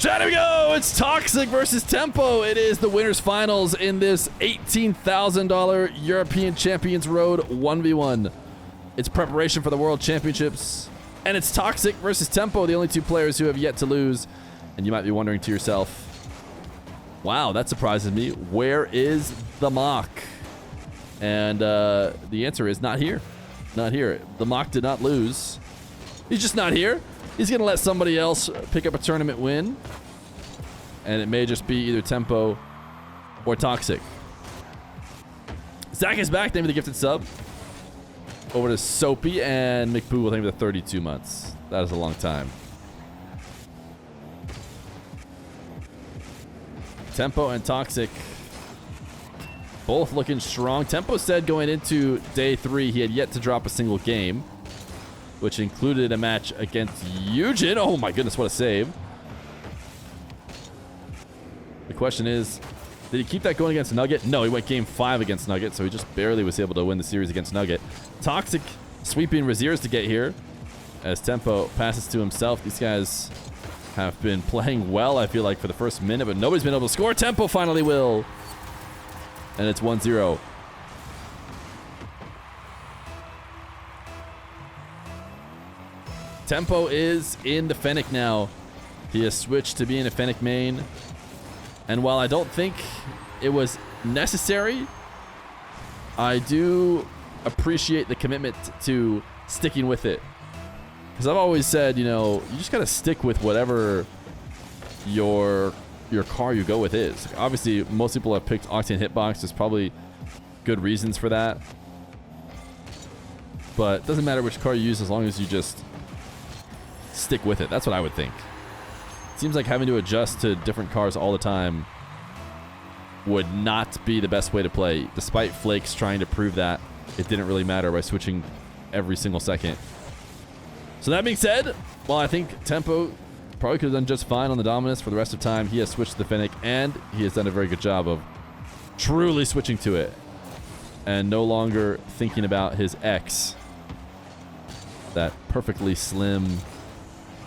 Chat, here we go. It's Toxic versus Tempoh. It is the winners finals in this $18,000 European Champions Road 1v1. It's preparation for the World Championships. And it's Toxic versus Tempoh, the only two players who have yet to lose. And you might be wondering to yourself, wow, that surprises me. Where is the mock? And the answer is not here. Not here. The mock did not lose. He's just not here. He's going to let somebody else pick up a tournament win. And it may just be either Tempoh or Toxic. Zach is back. Thank you for the gifted sub. Over to Soapy and McPoo will thank you for the 32 months. That is a long time. Tempoh and Toxic both looking strong. Tempoh said going into day 3 he had yet to drop a single game, which included a match against Eugen. Oh my goodness, what a save. The question is, did he keep that going against Nugget? No, he went game 5 against Nugget, so he just barely was able to win the series against Nugget. Toxic sweeping Raziers to get here as Tempoh passes to himself. These guys have been playing well, I feel like, for the first minute, but nobody's been able to score. Tempoh finally will. And it's 1-0. Tempoh is in the Fennec now. He has switched to being a Fennec main. And while I don't think it was necessary, I do appreciate the commitment to sticking with it. Because I've always said, you know, you just got to stick with whatever your car you go with is. Obviously, most people have picked Octane Hitbox. There's probably good reasons for that. But it doesn't matter which car you use as long as you just stick with it. That's what I would think. It seems like having to adjust to different cars all the time would not be the best way to play, despite Flakes trying to prove that it didn't really matter by switching every single second. So that being said, while I think Tempoh probably could have done just fine on the Dominus for the rest of time, he has switched to the Fennec, and he has done a very good job of truly switching to it and no longer thinking about his X. That perfectly slim,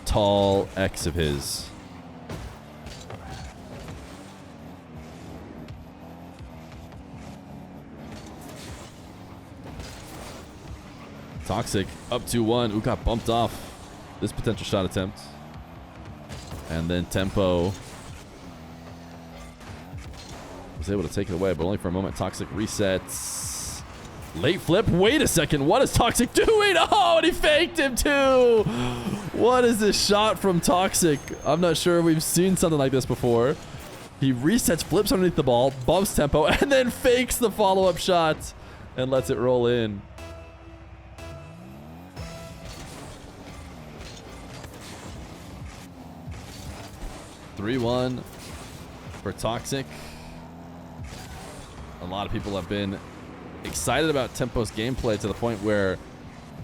tall X of his. Toxic up 2-1. Ooh, got bumped off this potential shot attempt. And then Tempoh was able to take it away, but only for a moment. Toxic resets. Late flip. Wait a second. What is Toxic doing? Oh, and he faked him too. What is this shot from Toxic? I'm not sure we've seen something like this before. He resets, flips underneath the ball, bumps Tempoh, and then fakes the follow-up shot and lets it roll in. (3-1) for Toxic. A lot of people have been excited about Tempoh's gameplay to the point where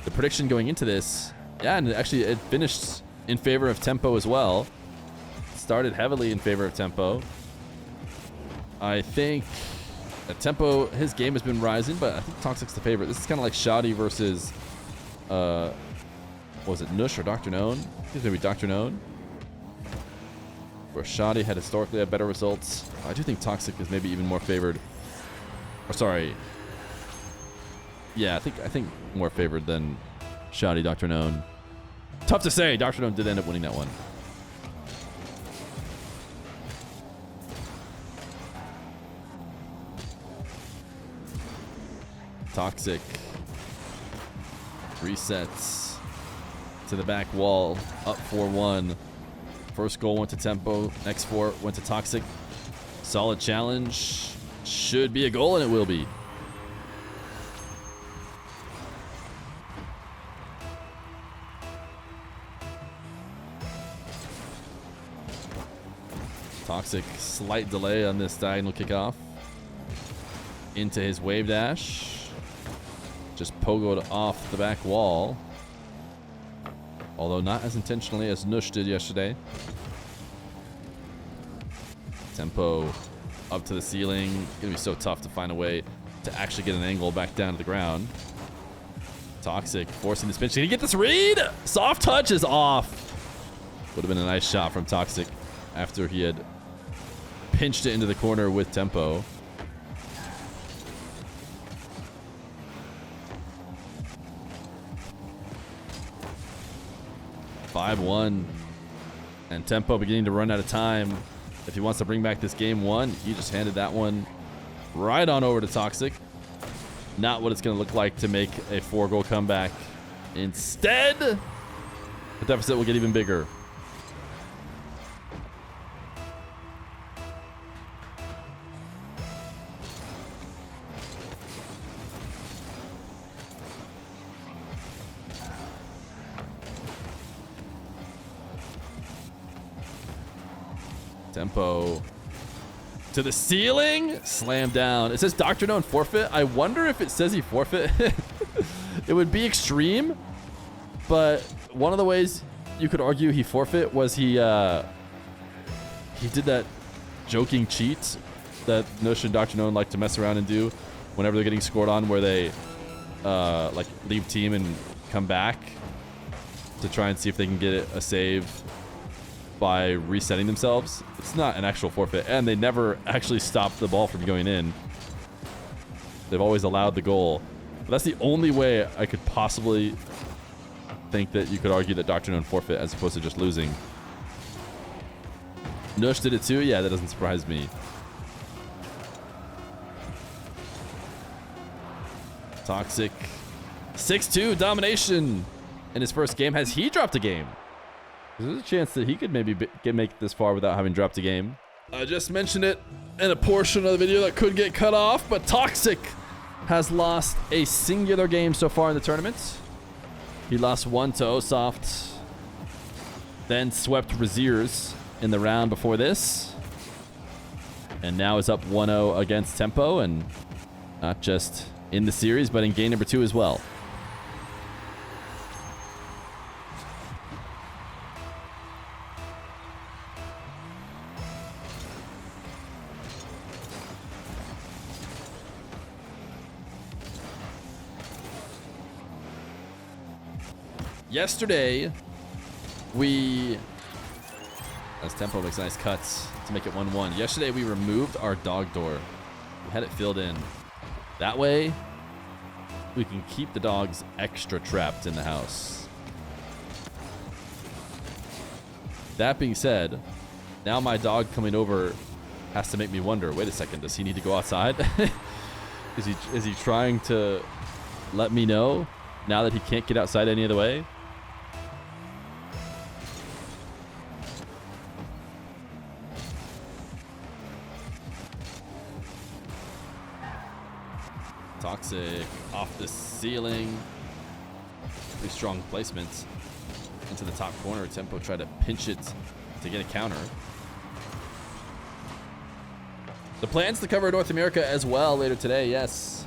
the prediction going into this, yeah, and actually it finished in favor of Tempoh as well. Started heavily in favor of Tempoh. I think that Tempoh, his game has been rising, but I think Toxic's the favorite. This is kind of like Shoddy versus, what was it, Nush or Dr. Known? I think it's maybe Dr. Known, where Shoddy had historically had better results. I do think Toxic is maybe even more favored. Or sorry. Yeah, I think more favored than Shoddy, Dr. Known. Tough to say. Dr. Known did end up winning that one. Toxic resets to the back wall, up 4-1. First goal went to Tempoh, next 4 went to Toxic. Solid challenge. Should be a goal, and it will be. Toxic, slight delay on this diagonal kickoff. Into his wave dash. Just pogoed off the back wall. Although not as intentionally as Nush did yesterday. Tempoh up to the ceiling. Gonna be so tough to find a way to actually get an angle back down to the ground. Toxic forcing the spin. Can he get this read? Soft touch is off. Would have been a nice shot from Toxic. after he had pinched it into the corner with Tempoh. (5-1), and Tempoh beginning to run out of time. If he wants to bring back this game one, he just handed that one right on over to Toxic. Not what it's going to look like to make a 4-goal comeback. Instead, the deficit will get even bigger. Tempoh to the ceiling, slam down. It says Dr. Known forfeit. I wonder if it says he forfeit. It would be extreme, but one of the ways you could argue he forfeit was he did that joking cheat that Notion Dr. Known like to mess around and do whenever they're getting scored on, where they like leave team and come back to try and see if they can get a save by resetting themselves. It's not an actual forfeit, and they never actually stopped the ball from going in. They've always allowed the goal. But that's the only way I could possibly think that you could argue that Dr. Known forfeit as opposed to just losing. Nush did it too? Yeah, that doesn't surprise me. Toxic. 6-2 domination in his first game. Has he dropped a game? There's a chance that he could maybe make it this far without having dropped a game. I just mentioned it in a portion of the video that could get cut off, but Toxic has lost a singular game so far in the tournament. He lost one to Osoft, then swept Raziers in the round before this, and now is up 1-0 against Tempoh, and not just in the series, but in game number 2 as well. Yesterday, as Tempoh makes nice cuts to make it 1-1. Yesterday, we removed our dog door. We had it filled in. That way, we can keep the dogs extra trapped in the house. That being said, now my dog coming over has to make me wonder, wait a second, does he need to go outside? Is he trying to let me know now that he can't get outside any other way? Toxic off the ceiling. Pretty strong placement into the top corner. Tempoh tried to pinch it to get a counter. The plans to cover North America as well later today, yes.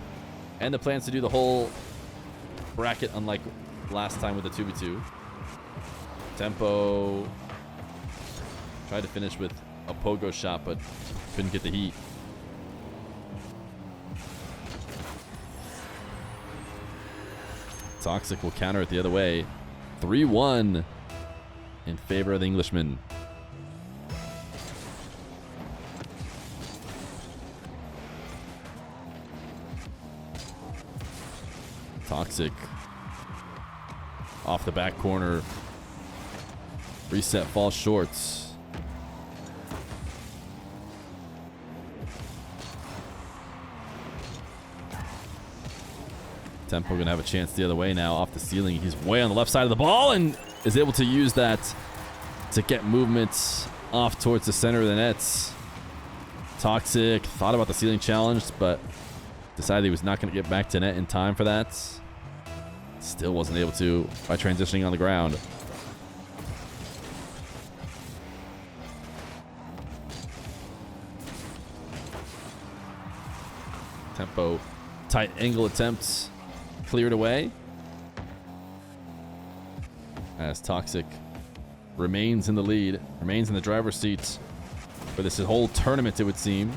And the plans to do the whole bracket, unlike last time with the 2v2. Tempoh tried to finish with a pogo shot, but couldn't get the heat. Toxic will counter it the other way. 3-1 in favor of the Englishman. Toxic off the back corner. Reset falls shorts. Tempoh gonna have a chance the other way now off the ceiling. He's way on the left side of the ball and is able to use that to get movements off towards the center of the nets. Toxic thought about the ceiling challenge, but decided he was not going to get back to net in time for that. Still wasn't able to by transitioning on the ground. Tempoh tight angle attempts cleared away as Toxic remains in the lead, remains in the driver's seat for this whole tournament, it would seem.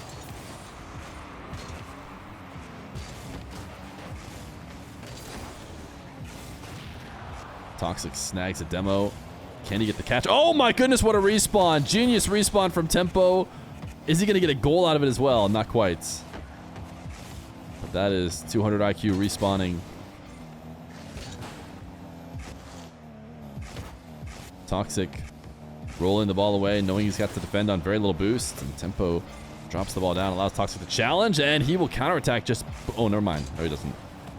Toxic snags a demo Can he get the catch? Oh my goodness, what a respawn. Genius respawn from Tempoh. Is he going to get a goal out of it as well? Not quite. But that is 200 IQ respawning. Toxic rolling the ball away, knowing he's got to defend on very little boost. And Tempoh drops the ball down, allows Toxic to challenge, and he will counterattack just... Oh, never mind. No, he doesn't.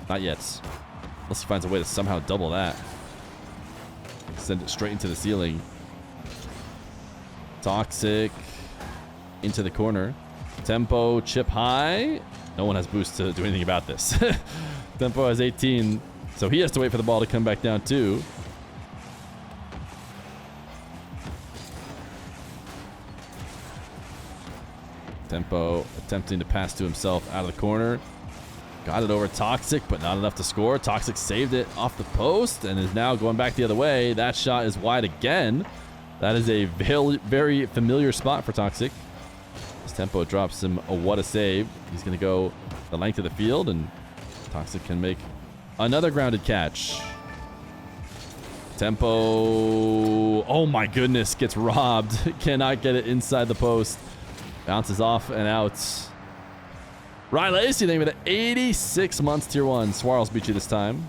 Not yet. Unless he finds a way to somehow double that. Send it straight into the ceiling. Toxic into the corner. Tempoh chip high. No one has boost to do anything about this. Tempoh has 18, so he has to wait for the ball to come back down too. Tempoh attempting to pass to himself out of the corner. Got it over Toxic, but not enough to score. Toxic saved it off the post and is now going back the other way. That shot is wide again. That is a very familiar spot for Toxic. As Tempoh drops him a what a save. He's going to go the length of the field, and Toxic can make another grounded catch. Tempoh, oh my goodness, gets robbed. Cannot get it inside the post. Bounces off and out. Ryan Lacey, thank you for the 86 months tier 1. Swarls beat you this time.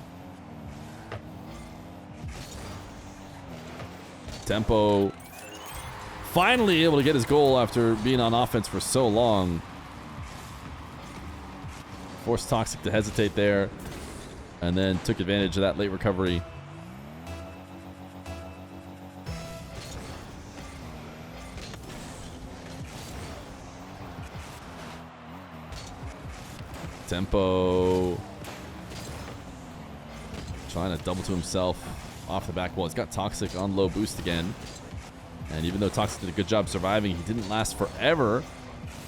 Tempoh finally able to get his goal after being on offense for so long. Forced Toxic to hesitate there, and then took advantage of that late recovery. Tempoh trying to double to himself off the back wall. He's got Toxic on low boost again. And even though Toxic did a good job surviving, he didn't last forever.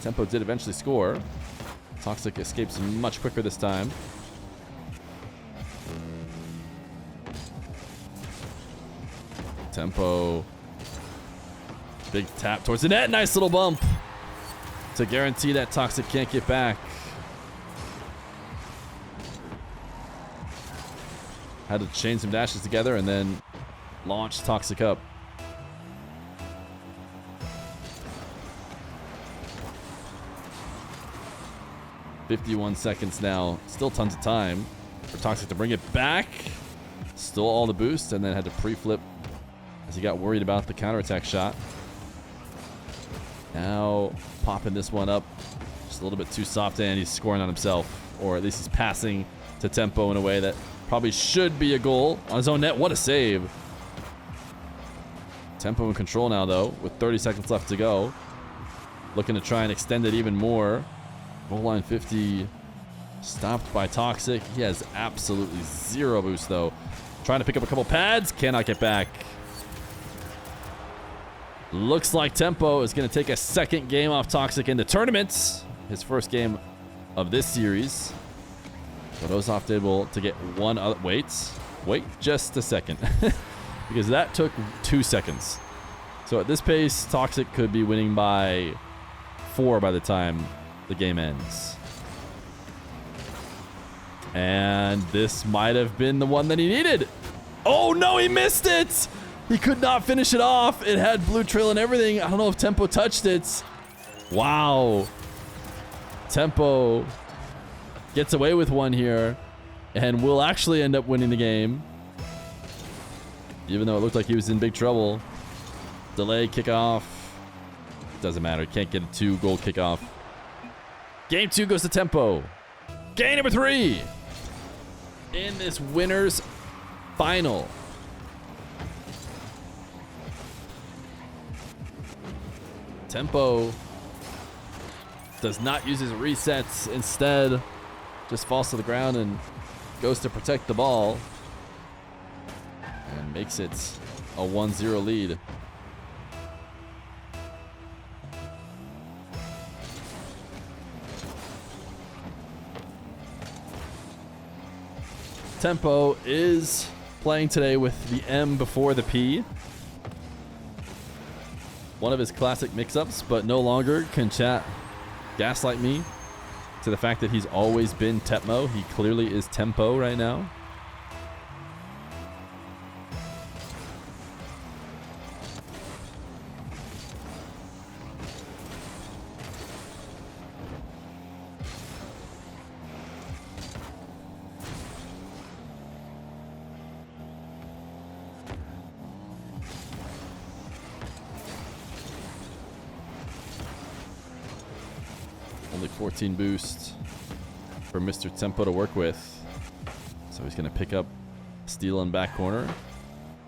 Tempoh did eventually score. Toxic escapes much quicker this time. Tempoh. Big tap towards the net. Nice little bump to guarantee that Toxic can't get back. Had to chain some dashes together and then launch Toxic up. "51 seconds now. Still tons of time for Toxic to bring it back. Stole all the boost and then had to pre-flip as he got worried about the counterattack shot. Now popping this one up just a little bit too soft, and he's scoring on himself. Or at least he's passing to Tempoh in a way that probably should be a goal on his own net. What a save. Tempoh in control now, though, with 30 seconds left to go. Looking to try and extend it even more. Goal line 50 stopped by Toxic. He has absolutely zero boost, though. Trying to pick up a couple pads. Cannot get back. Looks like Tempoh is going to take a second game off Toxic in the tournament. His first game of this series. But Ozof's able to get one other... Wait just a second. Because that took 2 seconds. So at this pace, Toxic could be winning by 4 by the time the game ends. And this might have been the one that he needed. Oh no, he missed it! He could not finish it off. It had blue trail and everything. I don't know if Tempoh touched it. Wow. Tempoh gets away with one here and will actually end up winning the game. Even though it looked like he was in big trouble. Delay kickoff. Doesn't matter. Can't get a 2-goal kickoff. Game 2 goes to Tempoh. Game number 3 in this winners final. Tempoh does not use his resets. Instead, just falls to the ground and goes to protect the ball. And makes it a 1-0 lead. Tempoh is playing today with the M before the P. One of his classic mix-ups, but no longer can chat gaslight me to the fact that he's always been Tepmo. He clearly is Tempoh right now. Only 14 boost for Mr. Tempoh to work with. So he's going to pick up steal in back corner.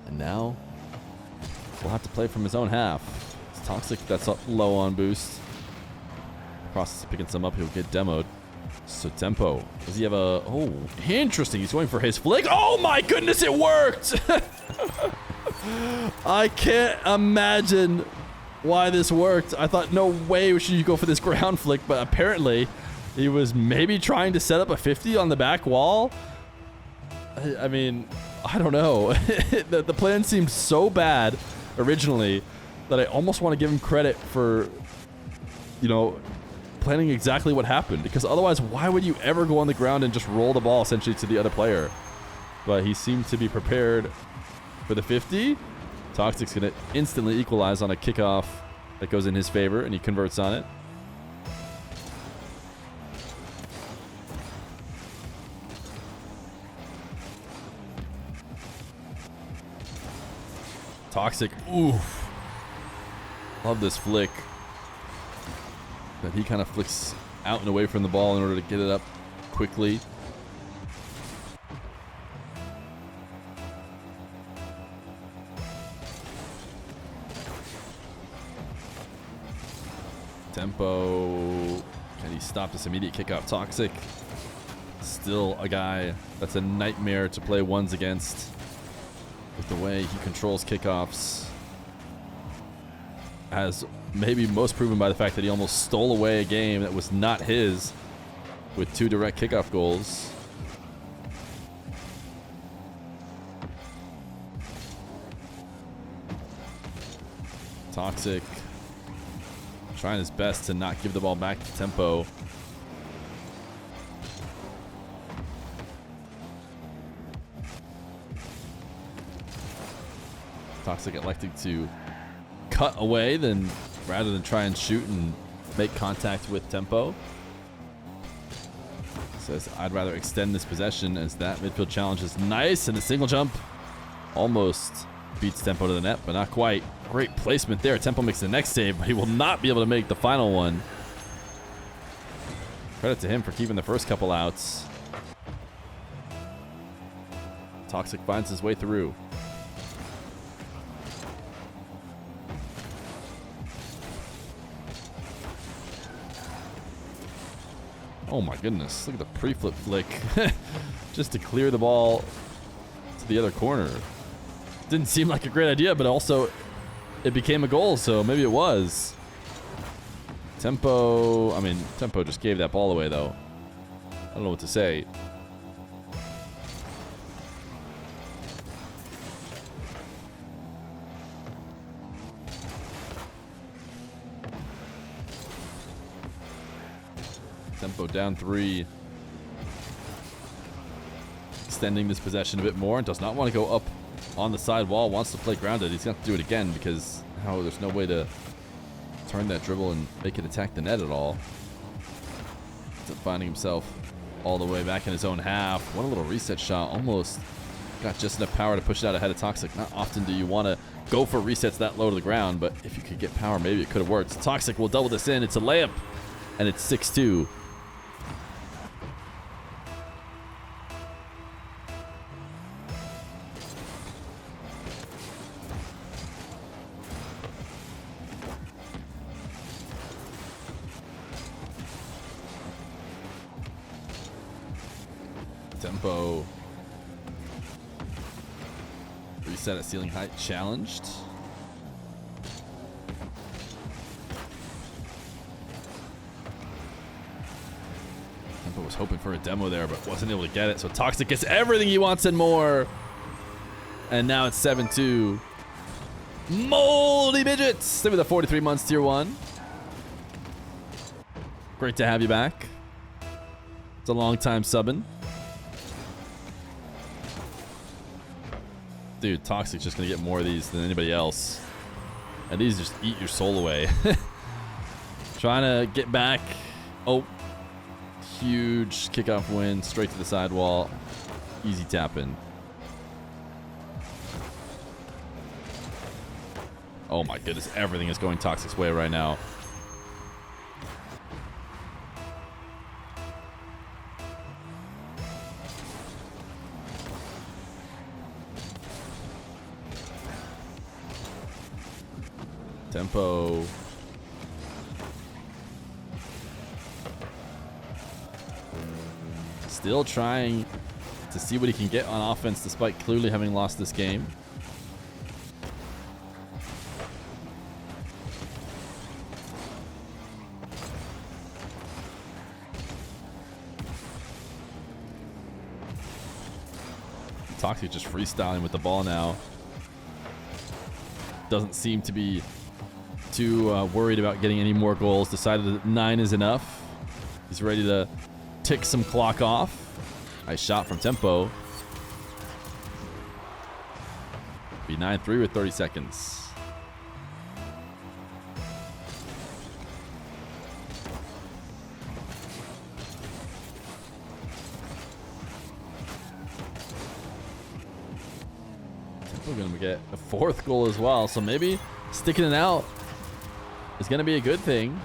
And now we'll have to play from his own half. It's Toxic that's up low on boost. Process of picking some up, he'll get demoed. So Tempoh, does he have a... Oh, interesting. He's going for his flick. Oh my goodness, it worked! I can't imagine why this worked. I thought, no way should you go for this ground flick, but apparently he was maybe trying to set up a 50 on the back wall. I mean, I don't know. The plan seemed so bad originally that I almost want to give him credit for, you know, planning exactly what happened, because otherwise why would you ever go on the ground and just roll the ball essentially to the other player? But he seemed to be prepared for the 50. Toxic's going to instantly equalize on a kickoff that goes in his favor, and he converts on it. Toxic, oof. Love this flick. But he kind of flicks out and away from the ball in order to get it up quickly. Tempoh, can he stop this immediate kickoff? Toxic, still a guy that's a nightmare to play ones against with the way he controls kickoffs. As maybe most proven by the fact that he almost stole away a game that was not his with 2 direct kickoff goals. Toxic trying his best to not give the ball back to Tempoh. Toxic electing to cut away rather than try and shoot and make contact with Tempoh. Says, I'd rather extend this possession, as that midfield challenge is nice, and the single jump almost beats Tempoh to the net, but not quite. Great placement there. Tempoh makes the next save, but he will not be able to make the final one. Credit to him for keeping the first couple outs. Toxic finds his way through. Oh my goodness, look at the pre-flip flick. Just to clear the ball to the other corner. Didn't seem like a great idea, but also it became a goal, so maybe it was. Tempoh just gave that ball away though. I don't know what to say. Tempoh down 3. Extending this possession a bit more and does not want to go up on the side wall. Wants to play grounded. He's going to have to do it again because there's no way to turn that dribble and make it attack the net at all. Ends up finding himself all the way back in his own half. One little reset shot. Almost got just enough power to push it out ahead of Toxic. Not often do you want to go for resets that low to the ground, but if you could get power, maybe it could have worked. Toxic will double this in. It's a layup, and it's 6-2. Tempoh. Reset at ceiling height challenged. Tempoh was hoping for a demo there, but wasn't able to get it. So Toxic gets everything he wants and more. And now it's 7-2. Moldy Midgets. Stay with the 43 months tier 1. Great to have you back. It's a long time subbing. Dude, Toxic's just going to get more of these than anybody else. And these just eat your soul away. Trying to get back. Oh. Huge kickoff win. Straight to the sidewall. Easy tap in. Oh my goodness. Everything is going Toxic's way right now. Tempoh. Still trying to see what he can get on offense despite clearly having lost this game. Toxiic just freestyling with the ball now. Doesn't seem to be too worried about getting any more goals. Decided that 9 is enough. He's ready to tick some clock off. Nice shot from Tempoh. Be 9-3 with 30 seconds. We're going to get a 4th goal as well, so maybe sticking it out is going to be a good thing.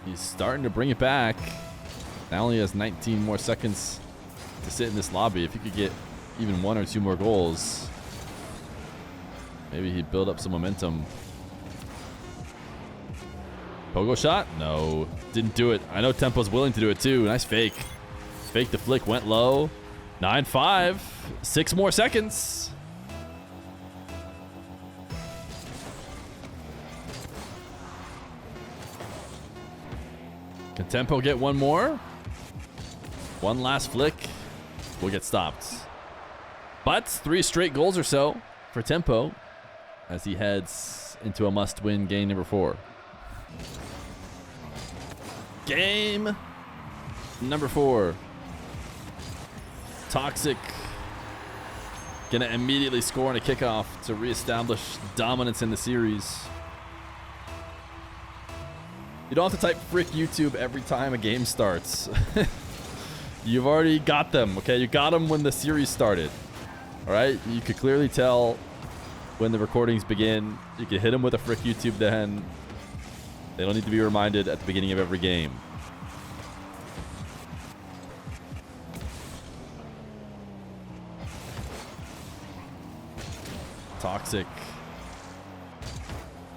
He's starting to bring it back. Now only has 19 more seconds to sit in this lobby. If he could get even 1 or 2 more goals, maybe he'd build up some momentum. Pogo shot? No, didn't do it. I know Tempoh's willing to do it too. Nice fake. Fake the flick, went low. 9-5, 6 more seconds. Can Tempoh get one more? One last flick will get stopped. But 3 straight goals or so for Tempoh as he heads into a must-win game number 4. Game number 4. Toxiic gonna immediately score on a kickoff to reestablish dominance in the series. You don't have to type frick YouTube every time a game starts. You've already got them, okay? You got them when the series started. All right? You could clearly tell when the recordings begin. You can hit them with a frick YouTube then. They don't need to be reminded at the beginning of every game. Toxiic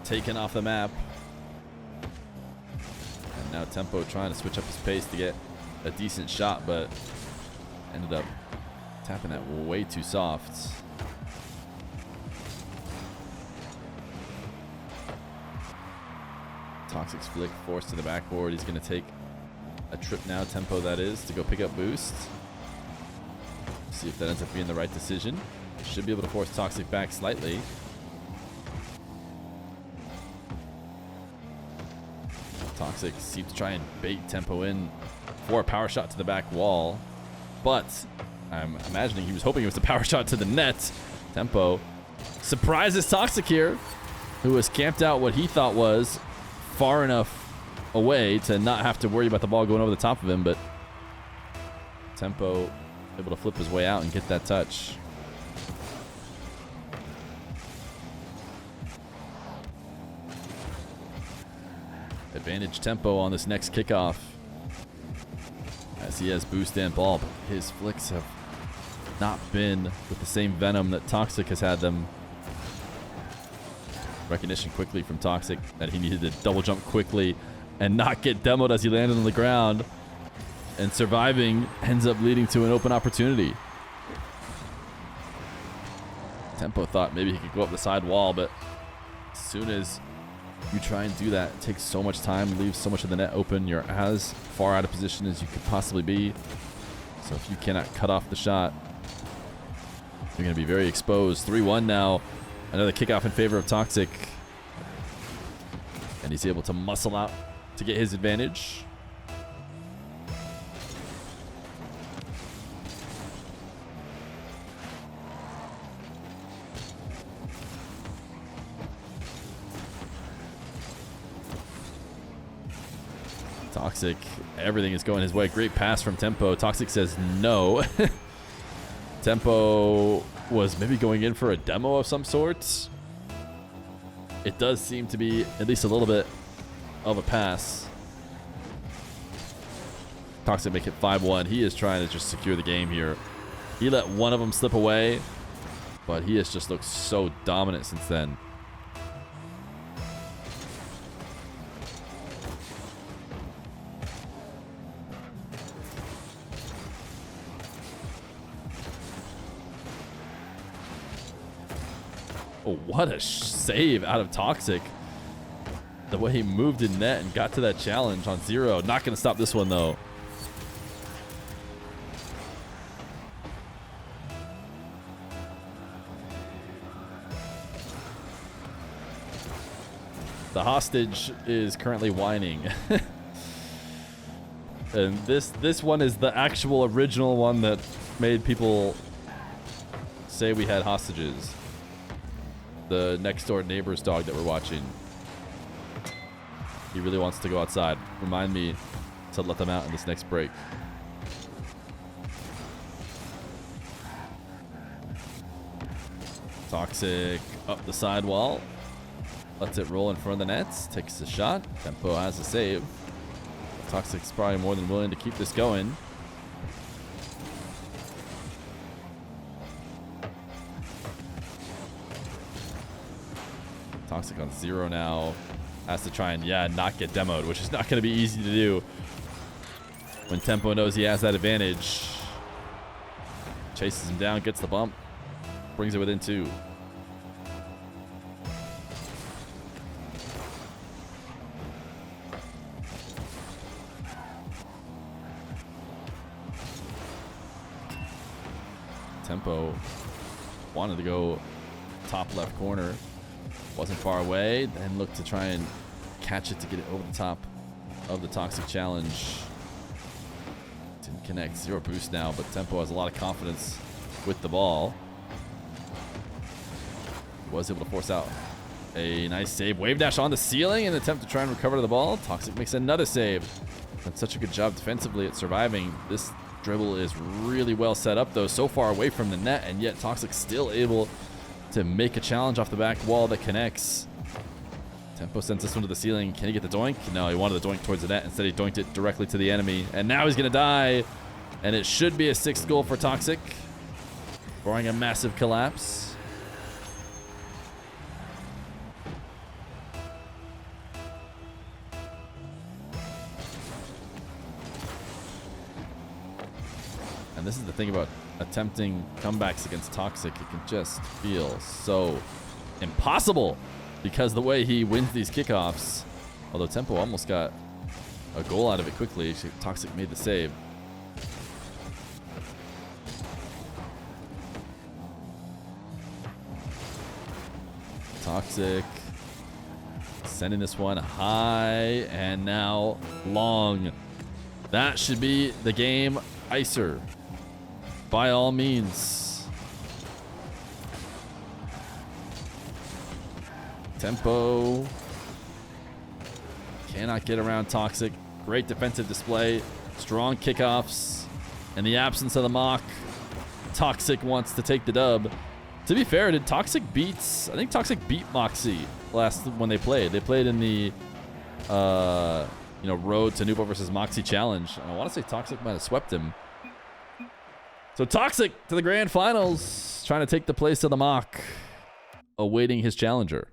taken off the map. And now Tempoh trying to switch up his pace to get a decent shot, but ended up tapping that way too soft. Toxic's flick forced to the backboard. He's going to take a trip now, Tempoh that is, to go pick up boost. See if that ends up being the right decision. Should be able to force Toxiic back slightly. Toxiic seems to try and bait Tempoh in for a power shot to the back wall, but I'm imagining he was hoping it was a power shot to the net. Tempoh surprises Toxiic here, who has camped out what he thought was far enough away to not have to worry about the ball going over the top of him, but Tempoh able to flip his way out and get that touch. Advantage Tempoh on this next kickoff as he has boost and ball, but his flicks have not been with the same venom that Toxiic has had them. Recognition quickly from Toxiic that he needed to double jump quickly and not get demoed as he landed on the ground, and surviving ends up leading to an open opportunity. Tempoh thought maybe he could go up the side wall, but as soon as you try and do that, it takes so much time, leaves so much of the net open. You're as far out of position as you could possibly be. So if you cannot cut off the shot, you're going to be very exposed. 3-1 now. Another kickoff in favor of Toxiic. And he's able to muscle out to get his advantage. Toxiic, everything is going his way. Great pass from Tempoh. Toxiic says no. Tempoh was maybe going in for a demo of some sorts. It does seem to be at least a little bit of a pass. Toxiic make it 5-1. He is trying to just secure the game here. He let one of them slip away, but he has just looked so dominant since then. Oh, what a save out of Toxic. The way he moved in net and got to that challenge on 0. Not going to stop this one, though. The hostage is currently whining. And this one is the actual original one that made people say we had hostages. The next door neighbor's dog that we're watching. He really wants to go outside. Remind me to let them out in this next break. Toxic up the sidewall. Lets it roll in front of the nets. Takes the shot. Tempoh has a save. Toxic's probably more than willing to keep this going. Toxic on 0 now. Has to try and, not get demoed, which is not going to be easy to do when Tempoh knows he has that advantage. Chases him down, gets the bump, brings it within 2. Tempoh wanted to go top left corner. Wasn't far away, then looked to try and catch it to get it over the top of the Toxic challenge. Didn't connect. 0 boost now, but Tempoh has a lot of confidence with the ball. Was able to force out a nice save. Wave dash on the ceiling in an attempt to try and recover the ball. Toxic makes another save. Done such a good job defensively at surviving. This dribble is really well set up, though, so far away from the net, and yet Toxic still able to make a challenge off the back wall that connects. Tempoh sends this one to the ceiling. Can he get the doink? No, he wanted the doink towards the net. Instead, he doinked it directly to the enemy. And now he's going to die. And it should be a 6th goal for Toxic, barring a massive collapse. And this is the thing about attempting comebacks against Toxic. It can just feel so impossible because the way he wins these kickoffs. Although Tempoh almost got a goal out of it quickly. Toxic made the save. Toxic sending this one high and now long. That should be the game icer. By all means. Tempoh cannot get around Toxic. Great defensive display. Strong kickoffs. In the absence of the mock, Toxic wants to take the dub. To be fair, did Toxic beats... I think Toxic beat Moxie last when they played. They played in the Road to Nubo versus Moxie challenge. I want to say Toxic might have swept him. So Toxic to the grand finals, trying to take the place of the mock, awaiting his challenger.